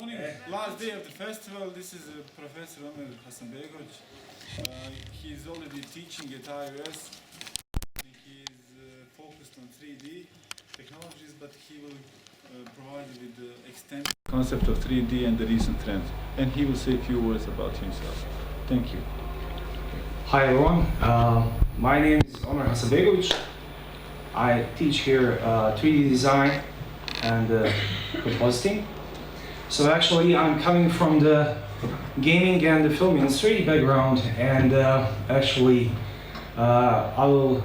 morning, last day of the festival. This is Professor Omer Hasanbegovic. He's already teaching at iOS. He is focused on 3D technologies, but he will provide you with the extended concept of 3D and the recent trends. And he will say a few words about himself. Thank you. Hi everyone, my name is Omer Hasanbegovic. I teach here 3D design and compositing. So actually I'm coming from the gaming and the film industry background, and actually I will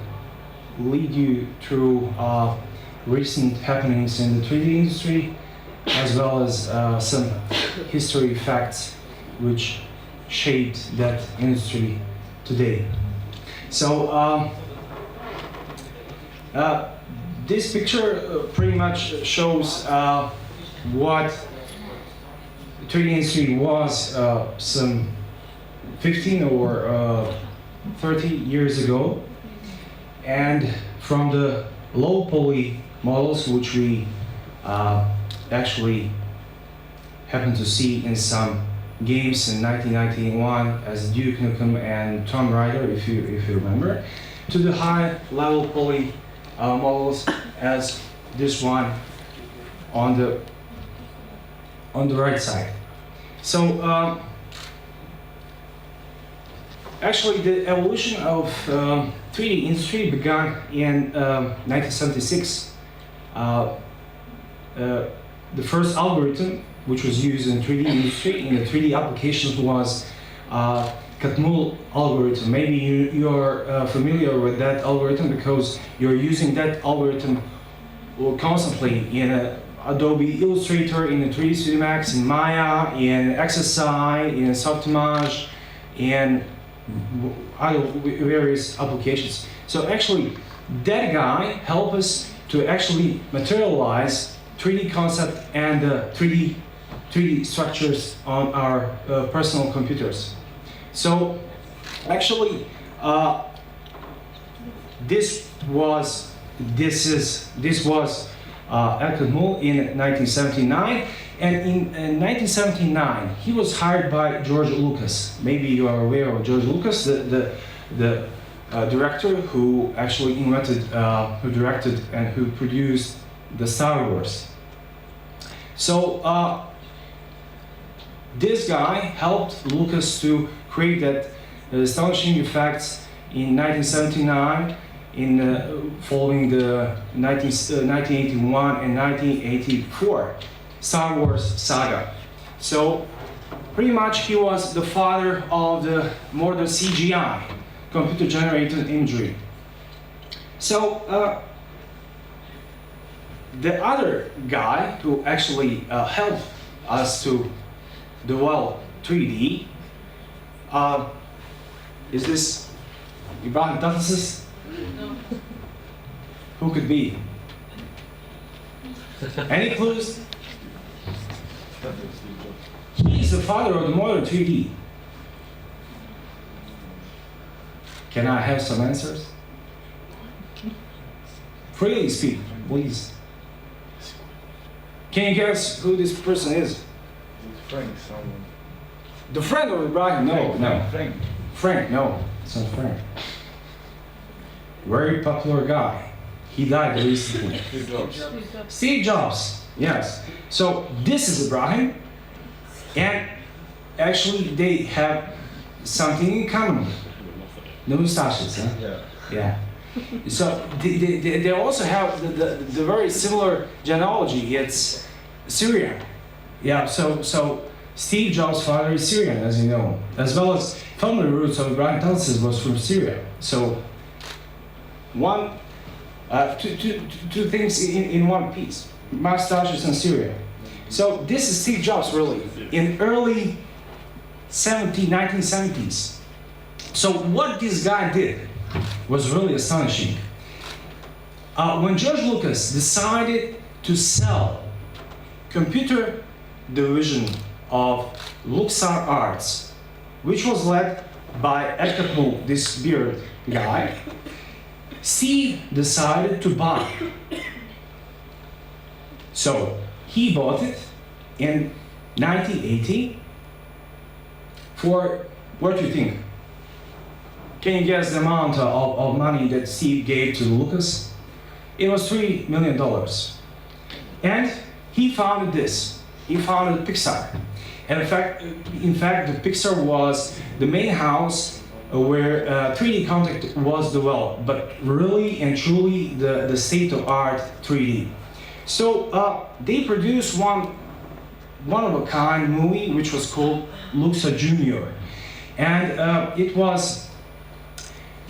lead you through recent happenings in the 3D industry, as well as some history facts which shaped that industry today. So this picture pretty much shows what the 3D industry was some 15 or 30 years ago, and from the low poly models which we actually happen to see in some games in 1991 as Duke Nukem and Tomb Raider, if you remember, to the high level poly models as this one on the right side. So actually the evolution of 3D industry began in 1976. The first algorithm which was used in 3D industry, in the 3D applications, was Catmull algorithm. Maybe you are familiar with that algorithm because you're using that algorithm constantly in Adobe Illustrator, in the 3D Studio Max, in Maya, in XSI, in Softimage, in other various applications. So actually, that guy helped us to actually materialize 3D concept and 3D structures on our personal computers. So actually, this was Catmull in 1979, and in 1979 he was hired by George Lucas. Maybe you are aware of George Lucas, the director who actually invented, who directed, and who produced the Star Wars. So this guy helped Lucas to create that astonishing effects in 1979, following the 1981 and 1984 Star Wars saga. So pretty much he was the father of the modern CGI, computer-generated imagery. So the other guy who actually helped us to develop 3D is this Ibrahim Tatsis? No. Who could be? Any clues? He's the father of the modern 3D. Can I have some answers? Freely speak, please. Can you guess who this person is? Frank, someone. The friend of Ibrahim? No. Frank. No, it's not Frank. Very popular guy. He died recently. Steve Jobs, yes. So this is Ibrahim, and actually they have something in common. The mustaches, huh? Yeah. So they also have the very similar genealogy. It's Syrian. Yeah. So Steve Jobs' father is Syrian, as you know, as well as family roots of Ibrahim Tatsis was from Syria. So two things in one piece: mustaches and Syria. So this is Steve Jobs, really, in early 1970s. So what this guy did was really astonishing. When George Lucas decided to sell computer division of LuxArts, which was led by Ed Catmull, this beard guy, Steve decided to buy. So he bought it, and 1980 for, what do you think? Can you guess the amount of money that Steve gave to Lucas? It was $3 million. And he founded this. He founded Pixar. And in fact, the Pixar was the main house where 3D content was developed, but really and truly the state-of-art 3D. So they produced one of a kind movie which was called Luxa Junior, and it was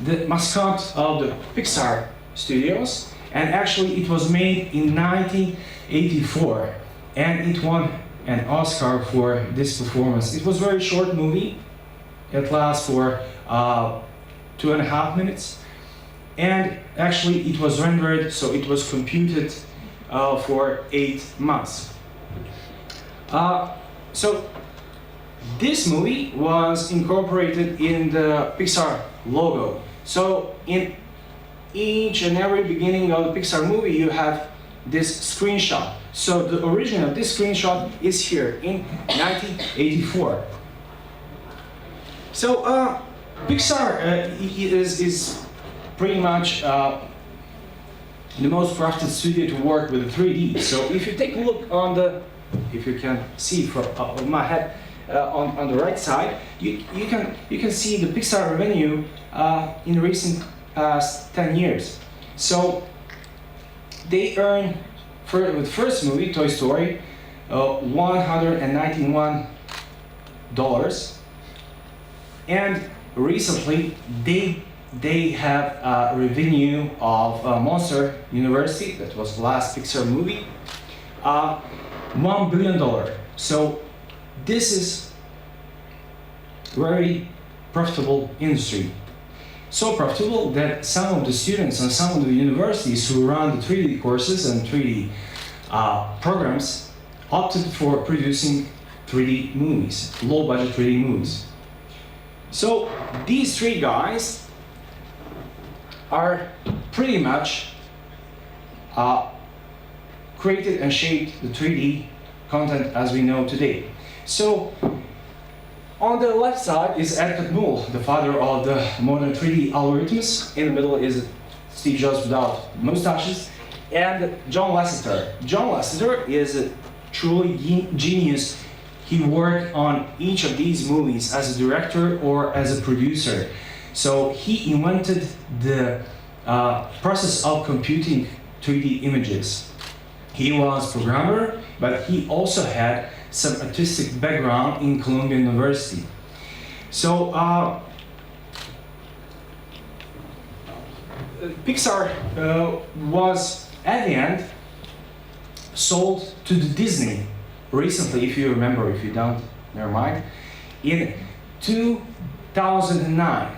the mascot of the Pixar studios, and actually it was made in 1984, and it won an Oscar for this performance. It was a very short movie. It lasts for 2.5 minutes, and actually it was rendered, so it was computed for 8 months. So this movie was incorporated in the Pixar logo. So in each and every beginning of the Pixar movie you have this screenshot. So the origin of this screenshot is here in 1984. So Pixar is pretty much the most trusted studio to work with 3D. So if you take a look on the, if you can see from my head on the right side, you can see the Pixar revenue in the recent past 10 years. So they earned with the first movie, Toy Story, $191, and recently they have a revenue of Monster University, that was the last Pixar movie, $1 billion. So this is very profitable industry. So profitable that some of the students and some of the universities who run the 3D courses and 3D programs opted for producing 3D movies, low-budget 3D movies. So these three guys are pretty much created and shaped the 3D content as we know today. So on the left side is Ed Catmull, the father of the modern 3D algorithms. In the middle is Steve Jobs without mustaches, and John Lasseter. John Lasseter is a truly genius. He worked on each of these movies as a director or as a producer. So he invented the process of computing 3D images. He was a programmer, but he also had some artistic background in Columbia University. So Pixar was at the end sold to the Disney recently, if you remember. If you don't, never mind. In 2009.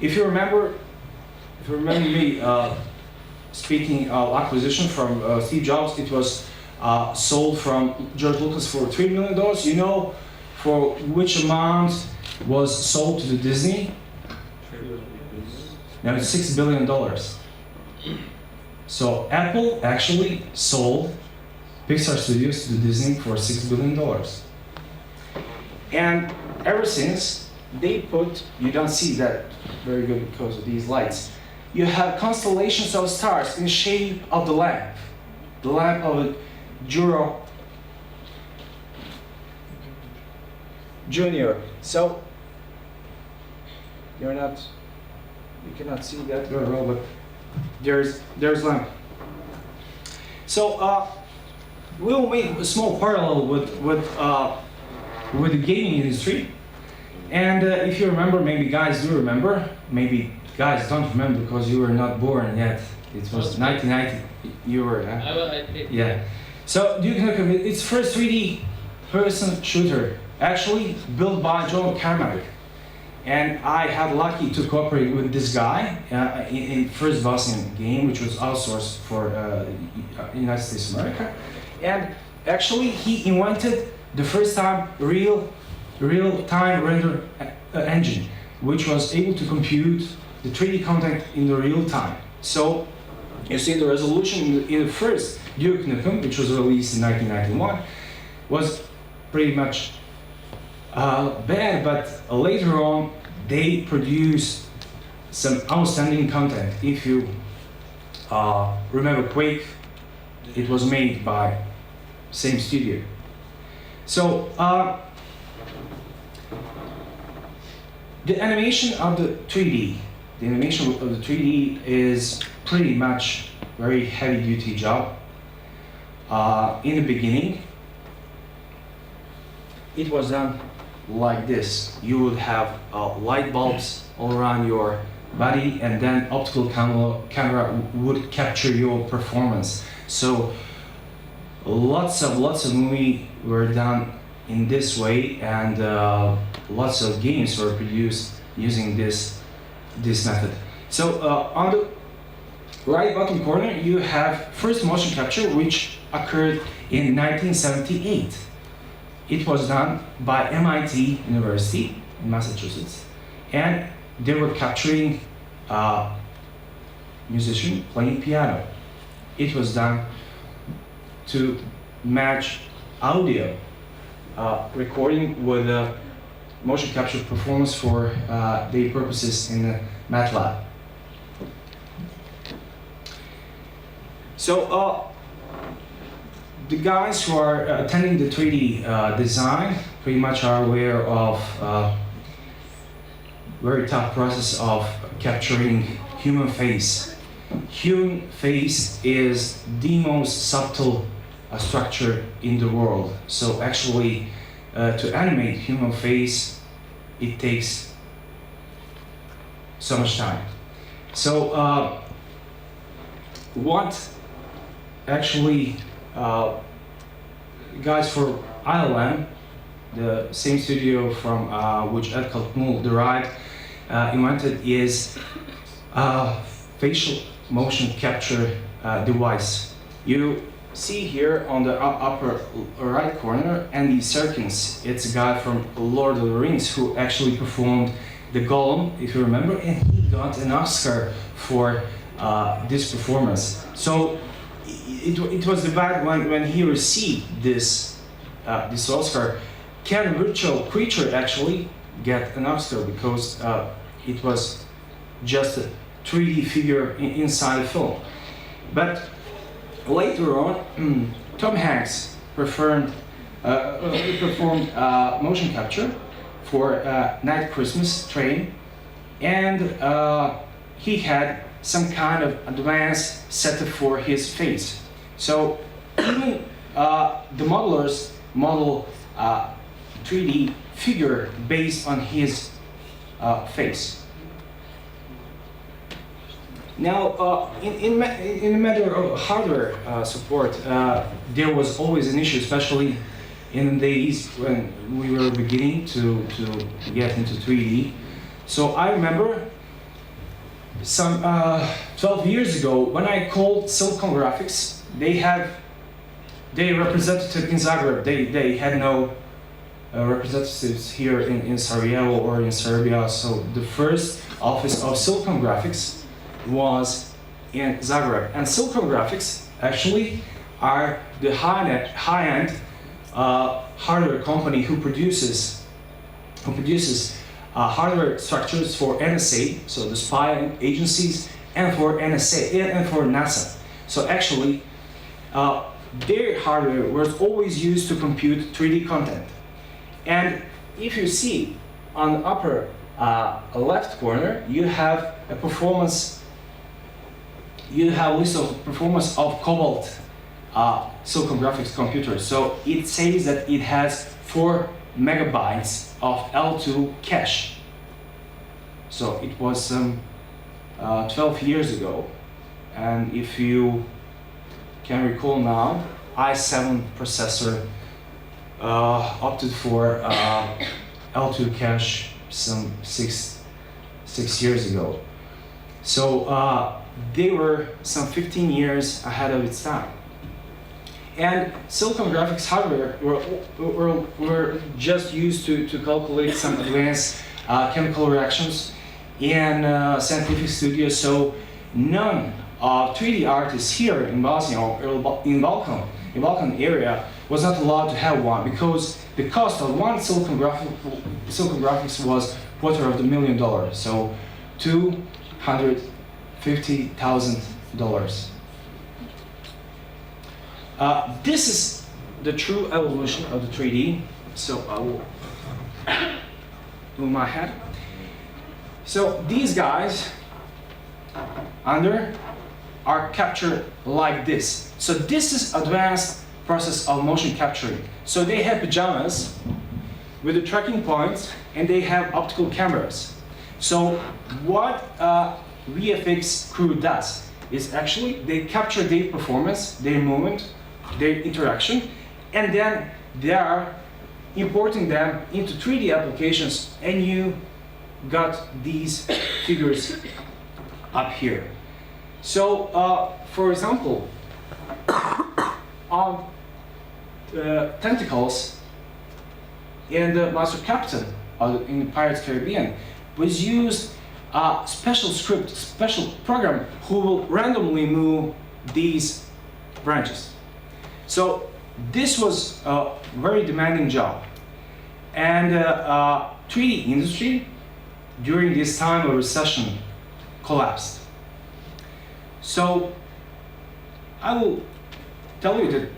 If you remember me speaking of acquisition from Steve Jobs, it was sold from George Lucas for $3 million. You know for which amount was sold to the Disney? Now it's $6 billion. So Apple actually sold Pixar Studios to the Disney for $6 billion. And ever since, they put, you don't see that very good because of these lights, you have constellations of stars in the shape of the lamp of a Juro Junior. So you cannot see that very well, but there's lamp. So we will make a small parallel with the gaming industry. And if you remember, maybe guys do remember, maybe guys don't remember because you were not born yet. It was 1990. You were, yeah. So Duke Nukem, it's first 3D person shooter, actually built by John Carmack. And I had lucky to cooperate with this guy in first Bosnian game, which was outsourced for United States of America. And actually, he invented the first time real-time render engine, which was able to compute the 3D content in the real time. So You see, the resolution in the first Duke Nukem, which was released in 1991, was pretty much bad, but later on they produced some outstanding content. If you remember Quake, it was made by same studio. So the animation of the 3D, is pretty much very heavy-duty job. In the beginning, it was done like this. You would have light bulbs all around your body, and then optical camera would capture your performance. So lots of movies were done in this way, and lots of games were produced using this method. So on the right bottom corner, you have first motion capture, which occurred in 1978. It was done by MIT University in Massachusetts, and they were capturing a musician playing piano. It was done to match audio recording with a motion capture performance for their purposes in MATLAB. So the guys who are attending the 3D design pretty much are aware of very tough process of capturing human face. Human face is the most subtle structure in the world. So actually, to animate human face, it takes so much time. So what actually guys for ILM, the same studio from which Ed Kaltmull derived, invented is a facial motion capture device. You see here on the upper right corner Andy Serkis. It's a guy from Lord of the Rings who actually performed the Gollum, if you remember, and he got an Oscar for this performance. So it was the bad when he received this Oscar. Can a virtual creature actually get an Oscar, because it was just a 3D figure inside a film? But later on, Tom Hanks performed motion capture for Night Christmas Train, and he had some kind of advanced setup for his face. So even the modelers model 3D figure based on his face. Now, in the matter of hardware support, there was always an issue, especially in the days when we were beginning to get into 3D. So I remember some 12 years ago when I called Silicon Graphics. They have their representative in Zagreb. They had no representatives here in Sarajevo or in Serbia. So the first office of Silicon Graphics was in Zagreb. And Silicon Graphics actually are the high-end hardware company who produces hardware structures for NSA, so the spy agencies, and for NSA and for NASA. So actually, their hardware was always used to compute 3D content. And if you see on the upper left corner, you have a performance. You have a list of performance of Cobalt Silicon Graphics computers. So it says that it has 4 megabytes of L2 cache. So it was 12 years ago, and if you can recall now, i7 processor opted for L2 cache some six years ago. So they were some 15 years ahead of its time. And Silicon Graphics hardware were just used to calculate some advanced chemical reactions in scientific studios. So none 3D artists here in Bosnia or in Balkan area was not allowed to have one because the cost of one silicon graphics was $250,000, so $250,000. This is the true evolution of the 3D. So I will move my head. So these guys under are captured like this. So this is advanced process of motion capturing. So they have pajamas with the tracking points and they have optical cameras. So what VFX crew does is actually they capture their performance, their movement, their interaction, and then they are importing them into 3D applications, and you got these figures up here. So, for example, on Tentacles in the Master Captain in the Pirates Caribbean was used a special script, special program who will randomly move these branches. So this was a very demanding job, and 3D industry during this time of recession collapsed. So I will tell you that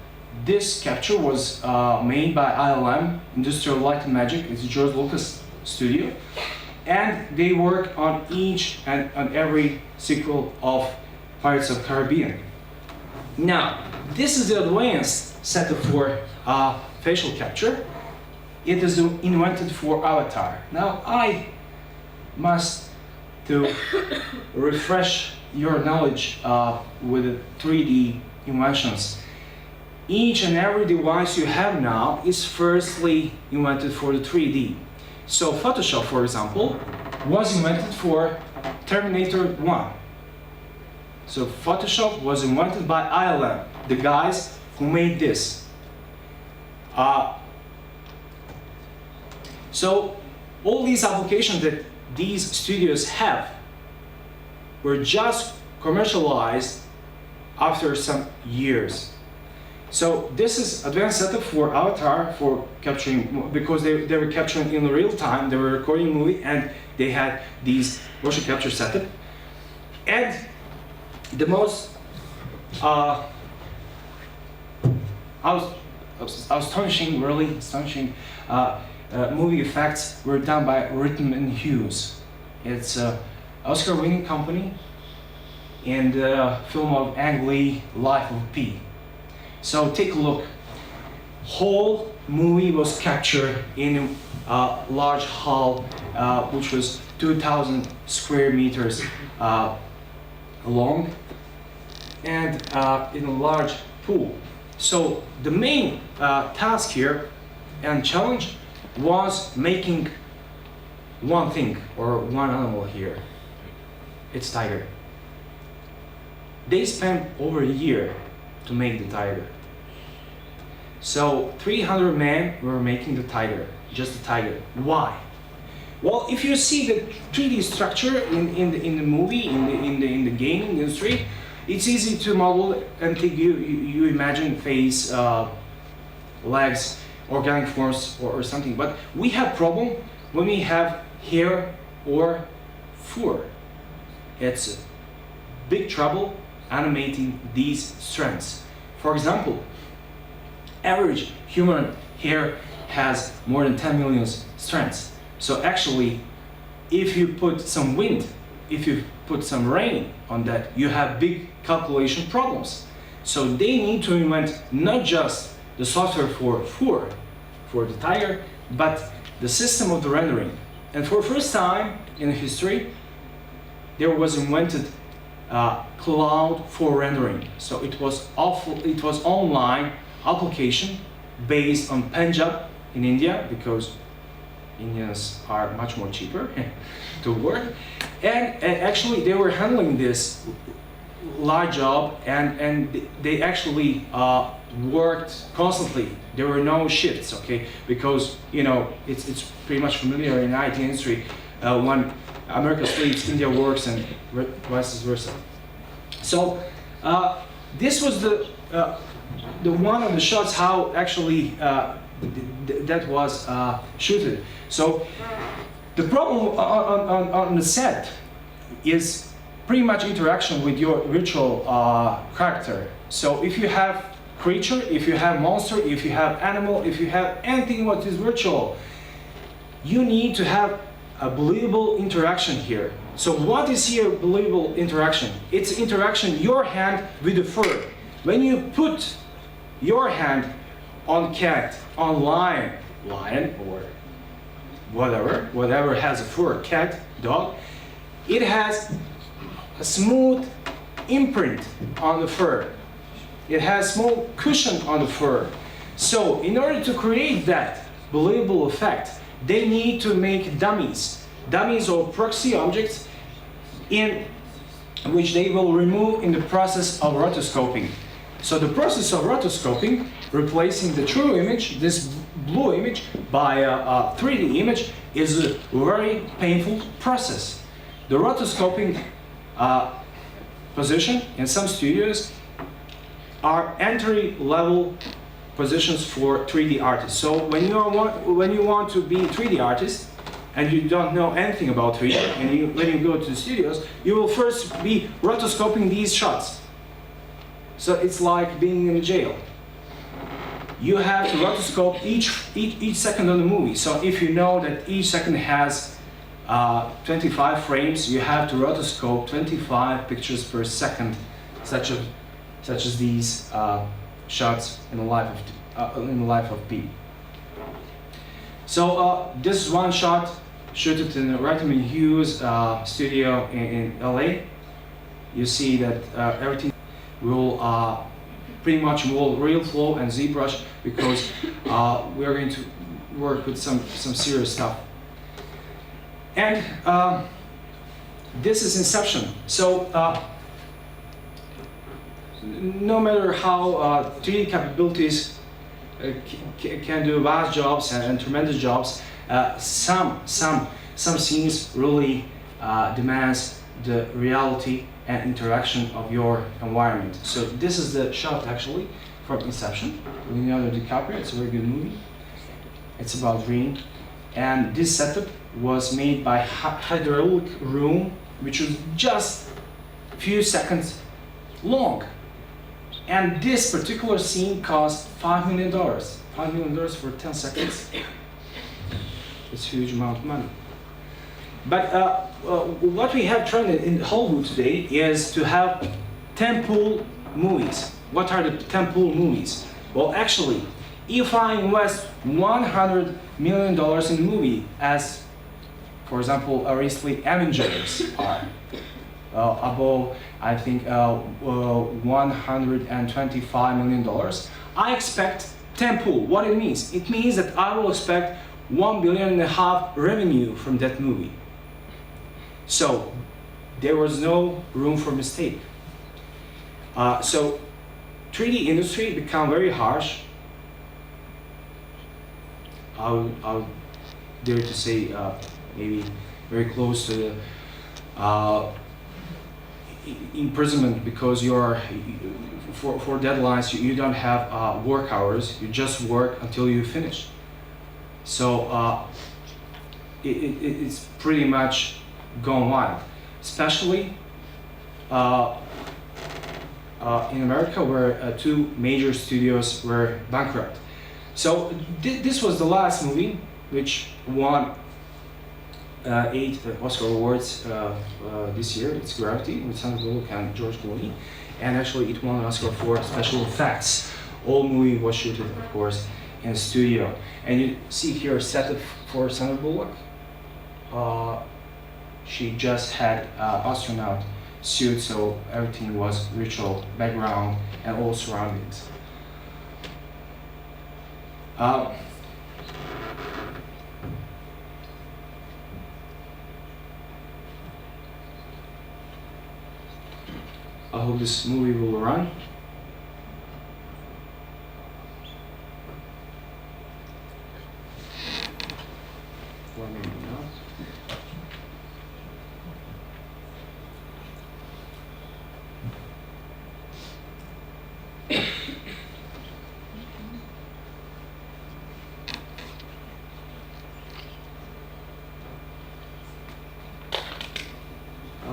this capture was made by ILM, Industrial Light and Magic. It's George Lucas studio, and they work on each and on every sequel of Pirates of the Caribbean. Now, this is the advanced setup for facial capture. It is invented for Avatar. Now, I must to refresh your knowledge with the 3D inventions. Each and every device you have now is firstly invented for the 3D. So Photoshop, for example, was invented for Terminator 1. So Photoshop was invented by ILM, the guys who made this. So all these applications that these studios have were just commercialized after some years. So this is advanced setup for Avatar for capturing, because they were capturing in real time, they were recording a movie and they had these motion capture setup. And the most astonishing, really astonishing movie effects were done by Rhythm and Hues. It's an Oscar-winning company and the film of Ang Lee, Life of Pi. So take a look. Whole movie was captured in a large hall, which was 2,000 square meters long, and in a large pool. So the main task here and challenge was making one thing or one animal here. It's tiger. They spent over a year to make the tiger. So 300 men were making the tiger, just the tiger. Why? Well, if you see the 3D structure in the movie, in the gaming industry, it's easy to model and think you imagine face, legs, organic forms or something. But we have problem when we have hair or fur. It's a big trouble animating these strands. For example, average human hair has more than 10 million strands. So actually, if you put some wind, if you put some rain on that, you have big calculation problems. So they need to invent not just the software for fur, for the tiger, but the system of the rendering. And for the first time in history, there was invented cloud for rendering. So it was online application based on Punjab in India, because Indians are much more cheaper to work. And actually they were handling this large job, and they actually worked constantly. There were no shifts, okay? Because, you know, it's pretty much familiar in the IT industry. When America sleeps, India works, and vice versa. So this was the one of the shots how actually that was shooted. So the problem on the set is pretty much interaction with your virtual character. So if you have creature, if you have monster, if you have animal, if you have anything what is virtual, you need to have a believable interaction here. So what is here believable interaction? It's interaction your hand with the fur. When you put your hand on cat, on lion or whatever has a fur, cat, dog, it has a smooth imprint on the fur. It has small cushion on the fur. So in order to create that believable effect, they need to make dummies or proxy objects in which they will remove in the process of rotoscoping. So the process of rotoscoping, replacing the true image, this blue image, by a 3D image, is a very painful process. The rotoscoping position in some studios are entry-level positions for 3D artists. So when you want to be a 3D artist and you don't know anything about 3D, and when you go to the studios, you will first be rotoscoping these shots. So it's like being in jail. You have to rotoscope each second of the movie. So if you know that each second has 25 frames, you have to rotoscope 25 pictures per second, such as these shots in the life of P. So this is one shot shot in the Reitman Hughes studio in LA. You see that everything will pretty much will real flow and ZBrush, because we are going to work with some serious stuff. And this is Inception. So no matter how 3D capabilities can do vast jobs and tremendous jobs, some scenes really demands the reality and interaction of your environment. So this is the shot actually from Inception, Leonardo DiCaprio. It's a very good movie. It's about dream, and this setup was made by hydraulic room, which was just a few seconds long. And this particular scene cost $5 million. $5 million for 10 seconds. It's a huge amount of money. But what we have trended in Hollywood today is to have tentpole movies. What are the tentpole movies? Well, actually, if I invest $100 million in a movie, as, for example, recently Avengers are, above, I think, $125 million, I expect tentpole. What it means? It means that I will expect $1.5 billion revenue from that movie. So there was no room for mistake. So 3D industry become very harsh. I would dare to say maybe very close to imprisonment, because you are for deadlines you don't have work hours. You just work until you finish. So it's pretty much gone wild, especially in America, where two major studios were bankrupt. So this was the last movie which won 8 Oscar awards this year. It's Gravity with Sandra Bullock and George Clooney, and actually it won an Oscar for special effects. All movie was shot, of course, in a studio. And you see here a setup for Sandra Bullock. She just had astronaut suit, so everything was virtual background and all surroundings. I hope this movie will run. Or maybe not.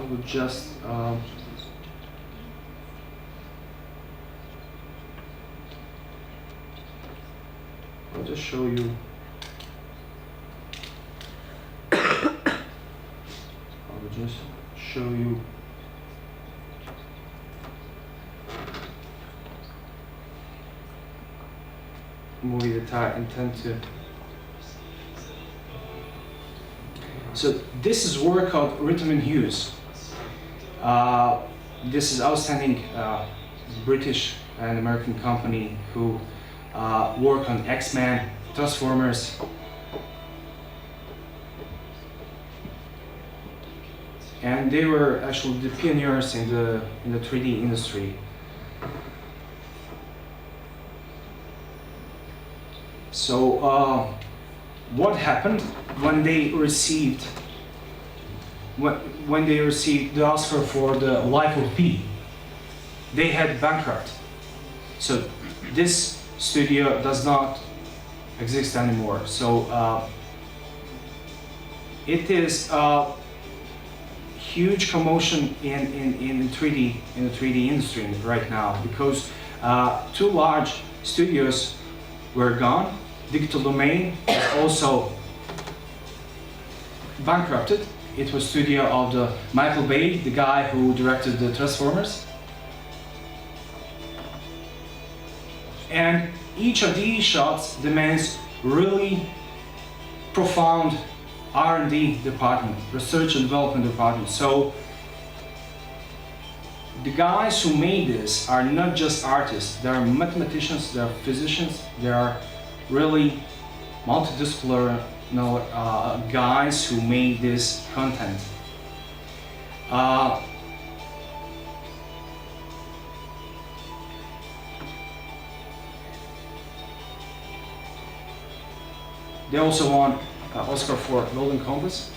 would just I'll just show you. I will just show you movie that I intend to. So this is work of Rhythm and Hues. This is outstanding British and American company who work on X-Men, Transformers, and they were actually the pioneers in the 3D industry. So what happened when they received the Oscar for the Life of Pi? They had bankrupt. So this studio does not exist anymore. So it is a huge commotion in 3D in the 3D industry right now, because two large studios were gone. Digital Domain was also bankrupted. It was studio of the Michael Bay, the guy who directed the Transformers. And each of these shots demands really profound R&D department, research and development department. So the guys who made this are not just artists, they are mathematicians, they are physicians, they are really multidisciplinary guys who made this content. They also won Oscar for Golden Compass.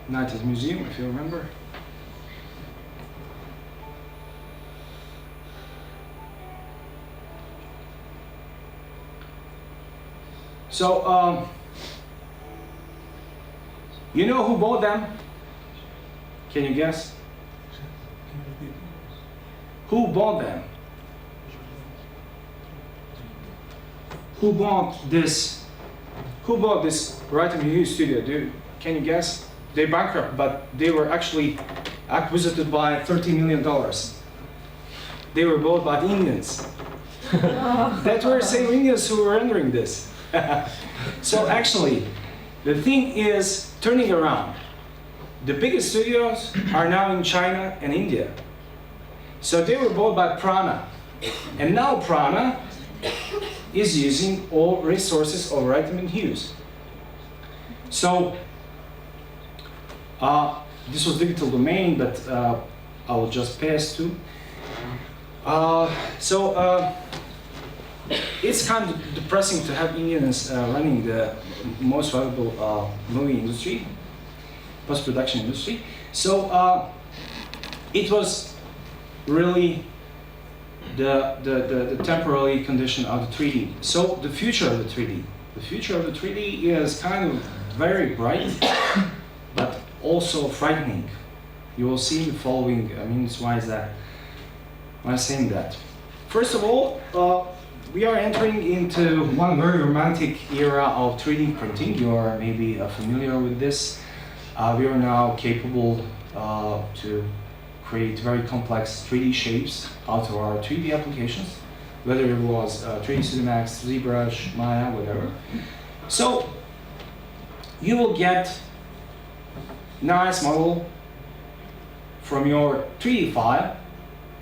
Night at the Museum, if you remember. So, you know who bought them? Can you guess? Who bought them? Who bought this? Who bought this Rhythm and Hues studio? Can you guess? They bankrupt, but they were actually acquisited by $13 million. They were bought by the Indians. That were the same Indians who were rendering this. So actually, the thing is turning around. The biggest studios are now in China and India. So they were bought by Prana. And now Prana is using all resources of Rhythm and Hues. So this was Digital Domain, but I will just pass to. It's kind of depressing to have Indians running the most valuable movie industry, post-production industry. So it was really the temporary condition of the 3D. So the future of the 3D. The future of the 3D is kind of very bright, but also frightening. You will see in the following minutes why is that. Why I'm saying that. First of all, we are entering into one very romantic era of 3D printing. You are maybe familiar with this. We are now capable to create very complex 3D shapes out of our 3D applications, whether it was 3D Cinemax, ZBrush, Maya, whatever. So you will get nice model from your 3D file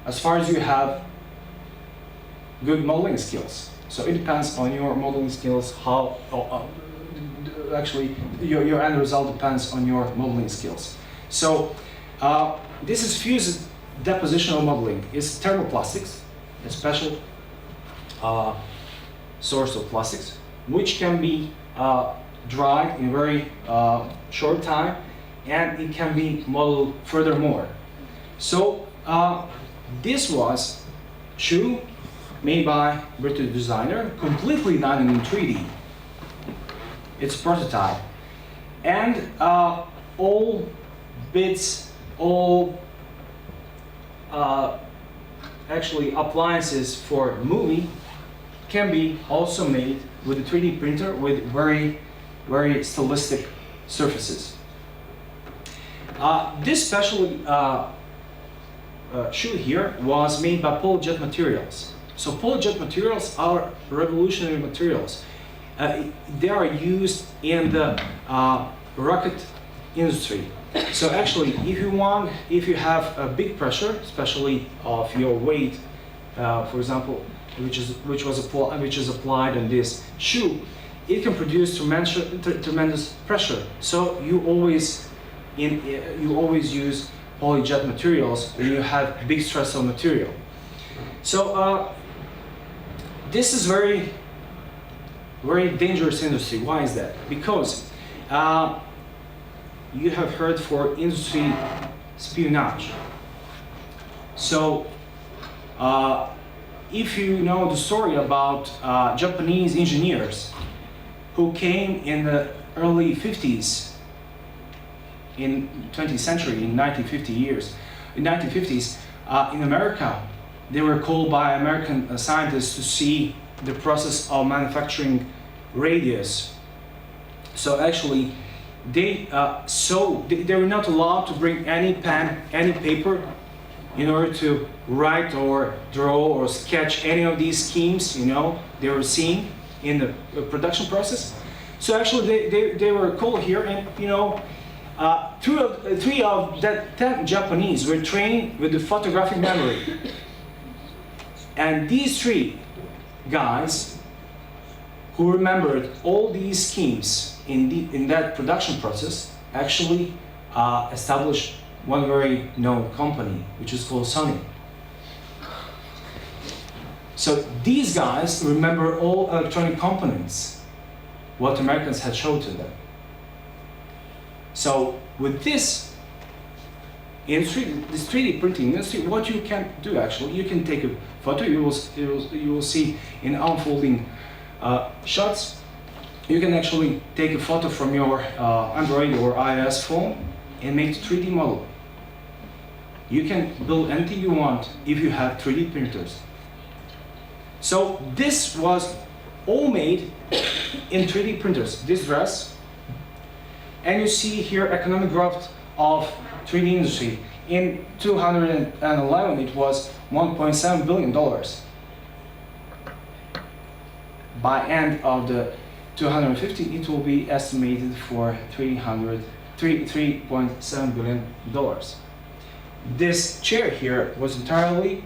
as far as you have good modeling skills. So it depends on your modeling skills, how actually your end result depends on your modeling skills. So this is fused depositional modeling. It's thermoplastics, a special source of plastics, which can be dried in a very short time and it can be modeled furthermore. So this was shoe made by British designer, completely done in 3D. It's a prototype, and all bits, all actually appliances for movie can be also made with a 3D printer with very, very stylistic surfaces. This special shoe here was made by polyjet materials. So polyjet materials are revolutionary materials. They are used in the rocket industry. So actually, if you have a big pressure, especially of your weight, for example, which is applied on this shoe, it can produce tremendous pressure. So you always use polyjet materials when you have big stress on material. So this is very dangerous industry. Why is that? Because you have heard for industry espionage. So if you know the story about Japanese engineers who came in the early 50s in 20th century, in 1950s, in America, they were called by American scientists to see the process of manufacturing radios. So actually, they were not allowed to bring any pen, any paper, in order to write or draw or sketch any of these schemes, they were seeing in the production process. So actually, they were called here, and three of that 10 Japanese were trained with the photographic memory. And these three guys who remembered all these schemes in that production process actually established one very known company, which is called Sony. So these guys remember all electronic components, what Americans had showed to them. So with this industry, this 3D printing industry, what you can do actually, you can take a photo. You will see in unfolding shots. You can actually take a photo from your Android or iOS phone and make a 3D model. You can build anything you want if you have 3D printers. So this was all made in 3D printers. This dress, and you see here economic growth of 3D industry. In 2011, it was $1.7 billion. By end of the 250, it will be estimated for $3.7 billion. This chair here was entirely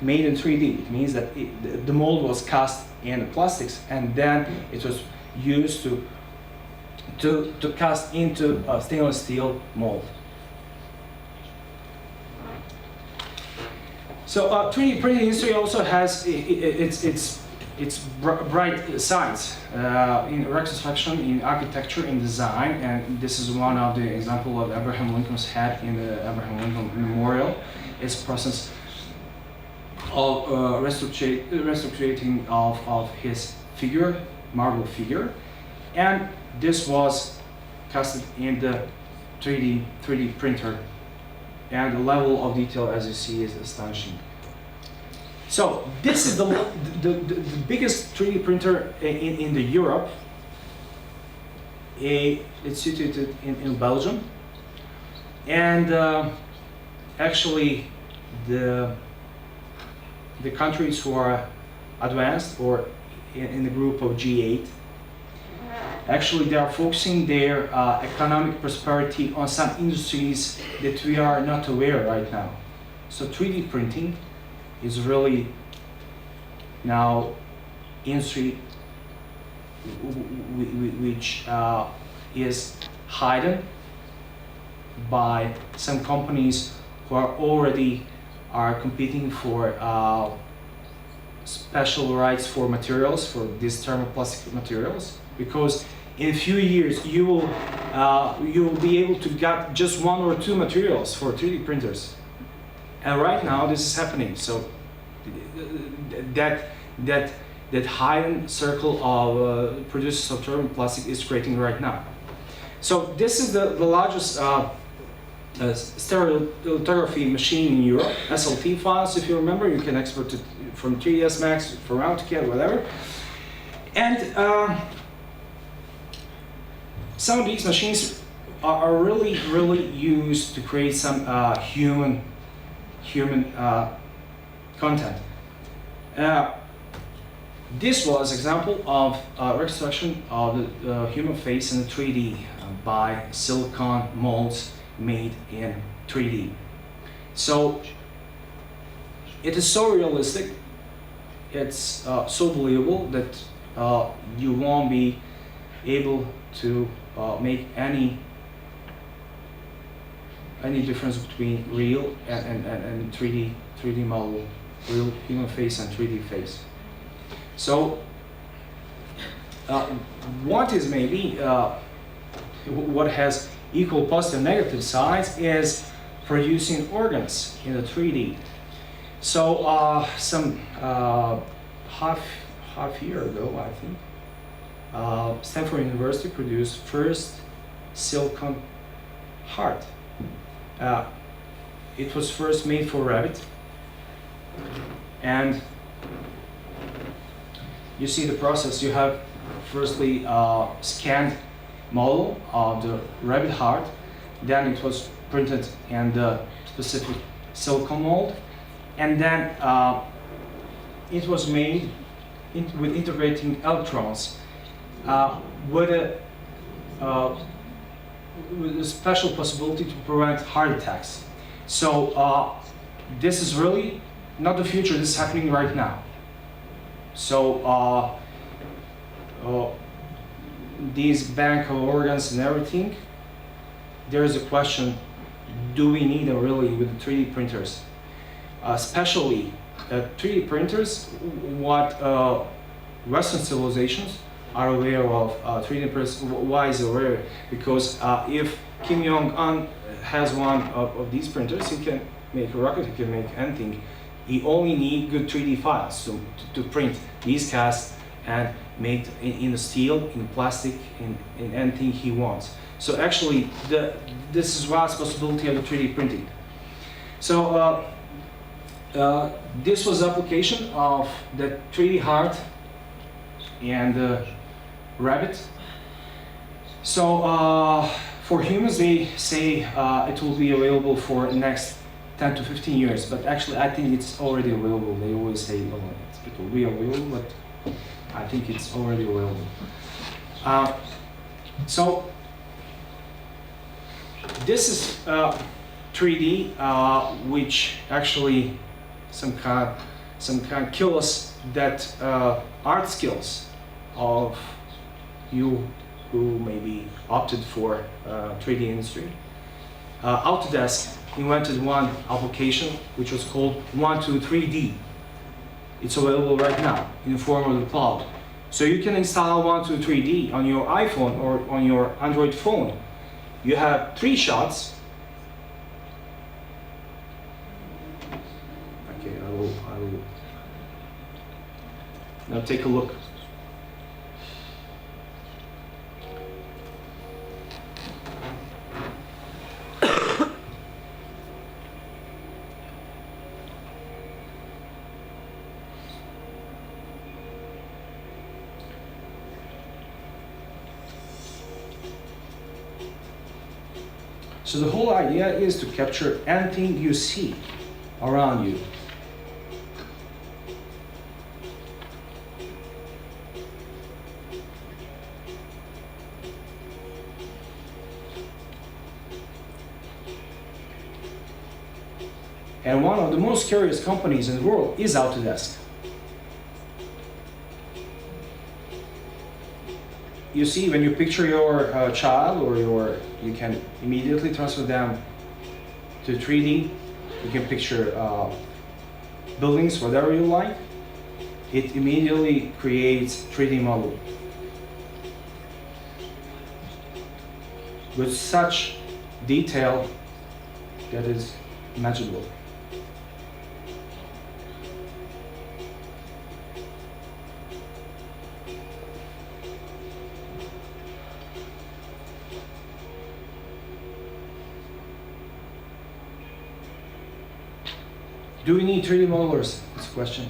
made in 3D. It means that the mold was cast in plastics, and then it was used to cast into a stainless steel mold. So 3D printing industry also has its bright sides in reconstruction, in architecture, in design, and this is one of the examples of Abraham Lincoln's head in the Abraham Lincoln Memorial. It's a process of restructuring of his figure, marble figure, and this was casted in the 3D printer, and the level of detail, as you see, is astonishing. So this is the biggest 3D printer in the Europe. It's situated in Belgium, and actually the countries who are advanced or in the group of G8, actually they are focusing their economic prosperity on some industries that we are not aware right now. So 3D printing is really now industry which is hidden by some companies who are competing for special rights for materials, for these thermoplastic materials, because in a few years you will you'll be able to get just one or two materials for 3D printers. And right now this is happening. So that high-end circle of producers of turbine plastic is creating right now. So this is the largest stereolithography machine in Europe. SLT files, if you remember, you can export it from 3ds Max, from AutoCAD, whatever. And some of these machines are really used to create some human content. This was example of reconstruction of the human face in 3D by silicon molds made in 3D. So it is so realistic, it's so believable that you won't be able to make any difference between real and 3D model, real human face and 3D face. So what is maybe what has equal positive and negative sides is producing organs in the 3D. So some half year ago, I think, Stanford University produced first silicon heart. It was first made for rabbit, and you see the process. You have firstly scanned model of the rabbit heart, then it was printed in the specific silicone mold, and then it was made with integrating electrons with a special possibility to prevent heart attacks. So this is really not the future, this is happening right now. So these bank of organs and everything, there is a question, do we need them really with the 3D printers? Especially 3D printers, what Western civilizations are aware of 3D printers. Why is it aware? Because if Kim Jong-un has one of these printers, he can make a rocket, he can make anything. He only needs good 3D files to print these casts and make in steel, in plastic, in anything he wants. So actually, this is vast possibility of the 3D printing. So this was application of the 3D heart and rabbit. So for humans, they say it will be available for the next 10 to 15 years, but actually I think it's already available. They always say, well, it will be available, but I think it's already available. So this is 3D, which actually some kind kills that art skills of you who maybe opted for 3D industry. Autodesk invented one application which was called 123D. It's available right now in the form of the cloud. So you can install 123D on your iPhone or on your Android phone. You have 3 shots. Okay, I will now take a look. So the whole idea is to capture anything you see around you. And one of the most curious companies in the world is Autodesk. You see, when you picture your child or you can immediately transfer them to 3D. You can picture buildings, whatever you like. It immediately creates 3D model. with such detail that is imaginable. Do we need 3D modelers? That's a question.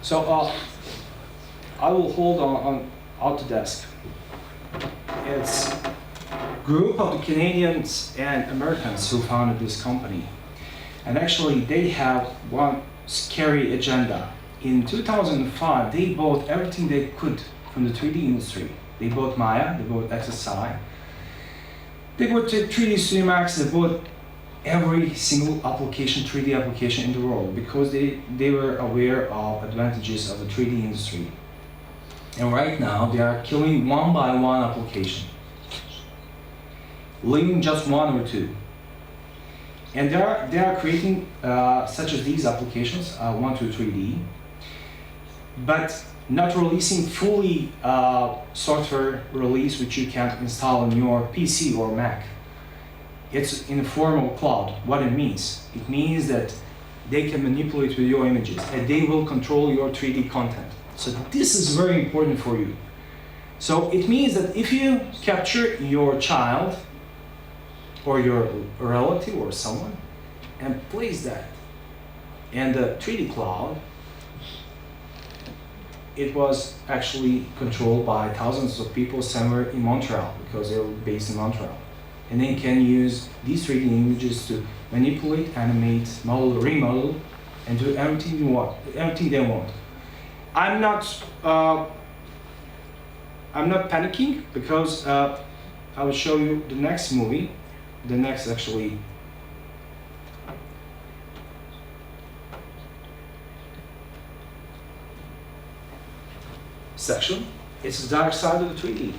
So I will hold on Autodesk. It's a group of the Canadians and Americans who founded this company. And actually they have one scary agenda. In 2005, they bought everything they could from the 3D industry. They bought Maya, they bought XSI, they bought 3D Studio Max, they bought every single application, 3D application in the world, because they were aware of advantages of the 3D industry. And right now they are killing one by one application, leaving just one or two. And they are creating such as these applications, 1 to 3D, but not releasing fully software release which you can install on your PC or Mac. It's in the form of cloud. What it means? It means that they can manipulate with your images and they will control your 3D content. So this is very important for you. So it means that if you capture your child or your relative or someone and place that in the 3D cloud, it was actually controlled by thousands of people somewhere in Montreal, because they were based in Montreal. And they can use these 3D images to manipulate, animate, model, remodel, and do everything you want, everything they want. I'm not panicking, because I will show you the next movie, the next actually section. It's the dark side of the 3D.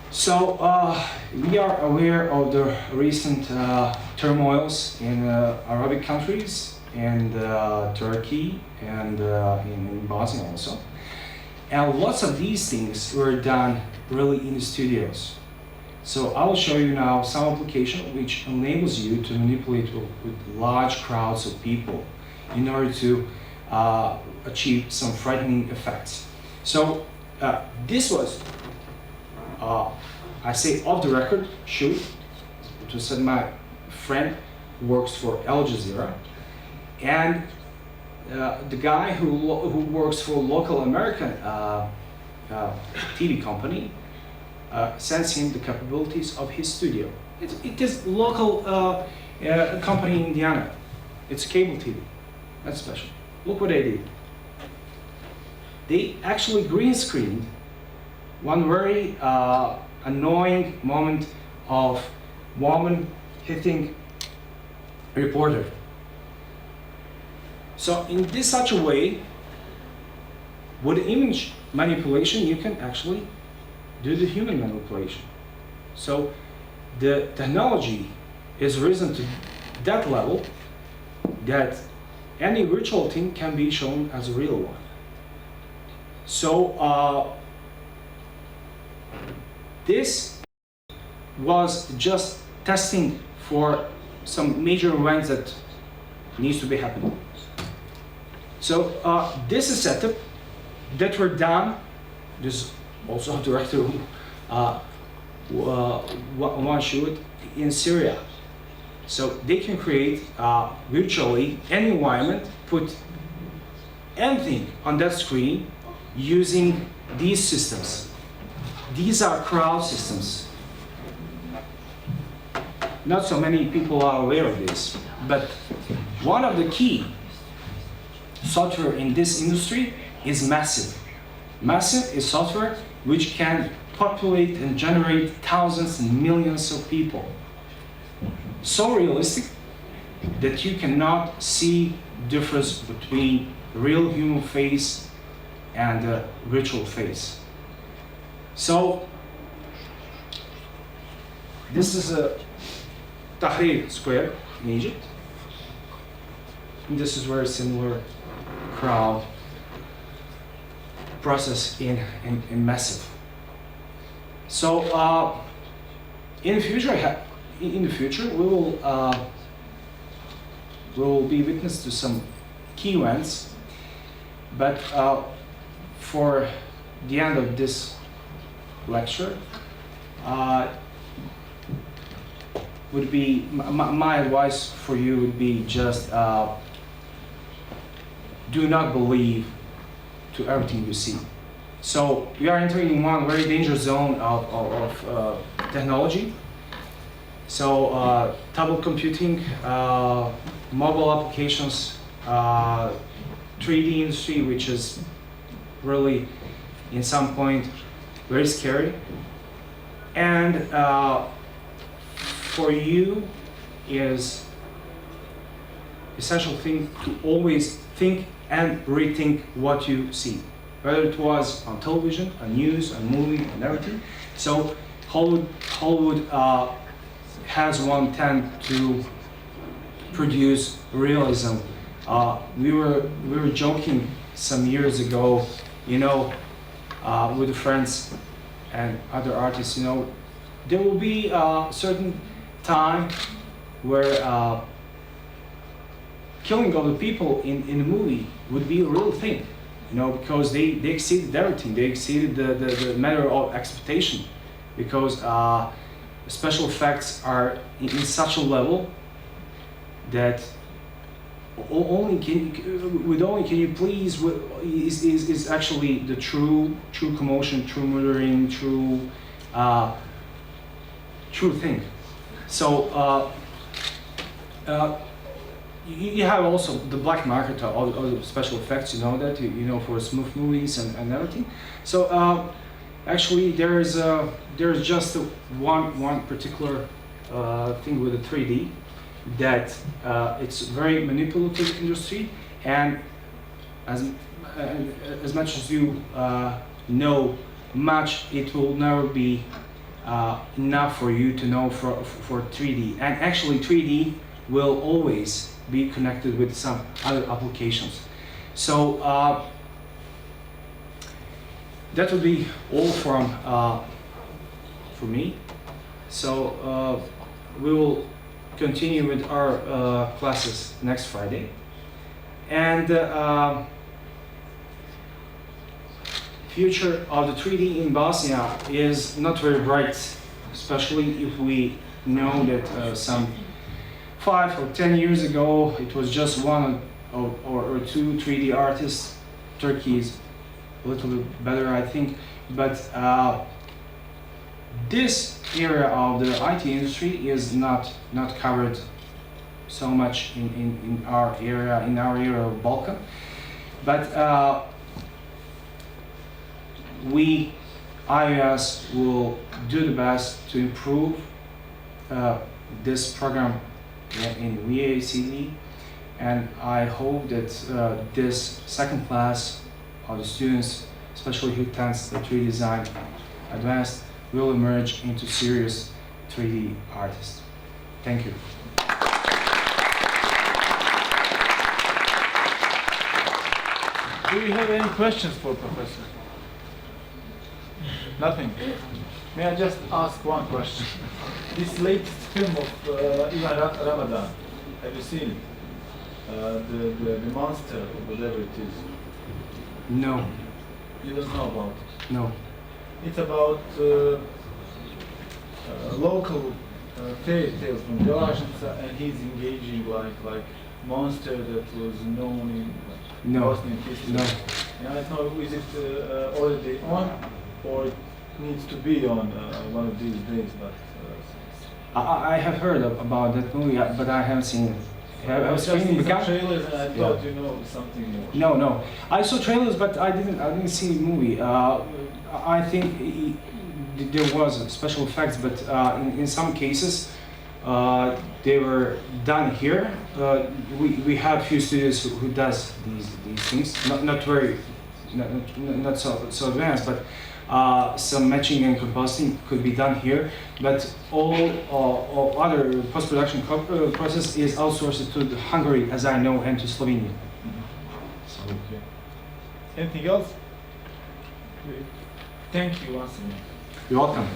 So we are aware of the recent turmoils in Arabic countries and Turkey and in Bosnia also. And lots of these things were done really in the studios. So I will show you now some application which enables you to manipulate with large crowds of people in order to achieve some frightening effects. So this was, I say off the record shoot. It was my friend who works for Al Jazeera, and the guy who works for a local American TV company sends him the capabilities of his studio. It is local company in Indiana. It's cable TV. That's special. Look what they did. They actually green screened one very annoying moment of woman hitting a reporter. So in this such a way, with image manipulation, you can actually do the human manipulation. So the technology is risen to that level that any virtual thing can be shown as a real one. So this was just testing for some major events that needs to be happening. So this is setup that were done. This also director one shoot in Syria. So they can create virtually any environment, put anything on that screen using these systems. These are crowd systems. Not so many people are aware of this, but one of the key software in this industry is Massive. Massive is software which can populate and generate thousands and millions of people. So realistic that you cannot see difference between real human face and a virtual face. So this is a Tahrir Square in Egypt. this is very similar crowd process in massive. So in the future, we will be witness to some key events, but for the end of this lecture, would be my advice for you would be just do not believe to everything you see. So we are entering one very dangerous zone of technology. So tablet computing, mobile applications, 3D industry, which is really, in some point, very scary. And for you is essential thing to always think and rethink what you see, whether it was on television, on news, on movie, and everything. So Hollywood has one tend to produce realism. We were joking some years ago, you know, with friends and other artists, you know, there will be a certain time where killing other people in the movie would be a real thing, you know, because they exceeded everything. They exceeded the matter of expectation, because special effects are in such a level that only can you please is actually the true commotion, true murdering, true thing. So you have also the black market of all the special effects, you know that, you know, for smooth movies and everything. So actually there's just one particular thing with the 3D that it's very manipulative industry, and as much as you know much, it will never be enough for you to know for 3D. And actually 3D will always be connected with some other applications. So that would be all from for me. So we will continue with our classes next Friday, and future of the 3D in Bosnia is not very bright, especially if we know that some 5 or 10 years ago it was just one or two 3D artists. Turkey is a little bit better, I think, but this area of the IT industry is not covered so much in our area of Balkan. But we, IOS, will do the best to improve this program in VACD, and I hope that this second class of the students, especially who attends the 3D design advanced, will emerge into serious 3D artists. Thank you. Do you have any questions for Professor? Nothing. May I just ask one question? This latest film of Ivan Ramadan, have you seen it? The monster, or whatever it is. No. You don't know about it? No. It's about local fairy tales from Dalaşnica, and he's engaging like monster that was known in Bosnian history. No. And I don't know, is it already on, or it needs to be on one of these days? But I have heard about that movie, but I haven't seen it. I was seen some trailers, and I thought you know something more. No. I saw trailers, but I didn't see the movie. I think there was special effects, but in some cases they were done here. We have few studios who does these things, not so advanced, but some matching and composting could be done here, but all other post-production process is outsourced to Hungary, as I know, and to Slovenia. So, Okay. Anything else? Thank you once again. you're welcome.